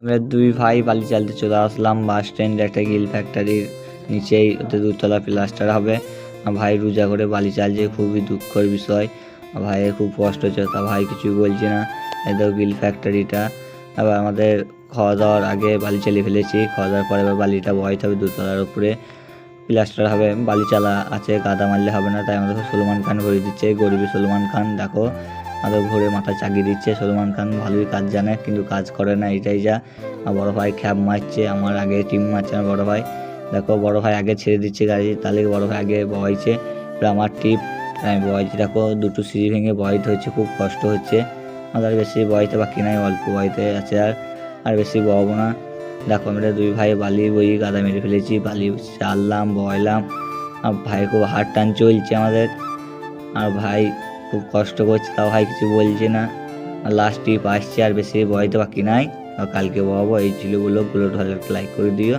আমরা দুই ভাই বালি চালতে চলে আসলাম বাস স্ট্যান্ডে, একটা গিল ফ্যাক্টরির নিচেই ওতে দুতলা প্লাস্টার হবে। ভাই রোজা করে বালি চালছে, খুবই দুঃখের বিষয়। ভাইয়ের খুব কষ্ট হচ্ছে, তা ভাই কিছুই বলছে না। এদের গিল ফ্যাক্টরিটা আবার আমাদের খাওয়া দাওয়ার আগে বালি চালিয়ে ফেলেছি, খাওয়া দাওয়ার পরে এবার বালিটা বসাইতে হবে দুতলার উপরে, প্লাস্টার হবে। বালি চালা আছে, গাদা মারলে হবে না, তাই আমাদের সলমান খান ভরে দিচ্ছে। গরিবী সলমান খান দেখো আমাদের ঘুরে মাথা চাগিয়ে দিচ্ছে। সলমান খান ভালোই কাজ জানে কিন্তু কাজ করে না, এটাই যা। আর বড় ভাই খ্যাপ মারছে, আমার আগে টিম মারছে আমার বড় ভাই। দেখো বড় ভাই আগে ছেড়ে দিচ্ছে গাড়ি, তাহলে বড় ভাই আগে বহাইছে। এবার আমার টিপ, আমি বহাইছি। দেখো দুটো সিঁড়ি ভেঙে বহাইতে হচ্ছে, খুব কষ্ট হচ্ছে। আমাদের বেশি বহাইতে বাকি নাই, অল্প বহাইতে আছে। আর বেশি বহাবো না। দেখো আমরা দুই ভাই বালি বই গাদা মেরে ফেলেছি, বালি চাললাম বয়লাম। আর ভাই খুব হার্ড টান চলছে আমাদের, আর ভাই খুব কষ্ট করছে, তাও ভাই কিছু বলছে না। আর লাস্ট টিপ আসছে, আর বেশি বয়তে বাকি নাই, আর কালকে বহাবো। এই ছিল গুলো ভালো লাইক করে দিও।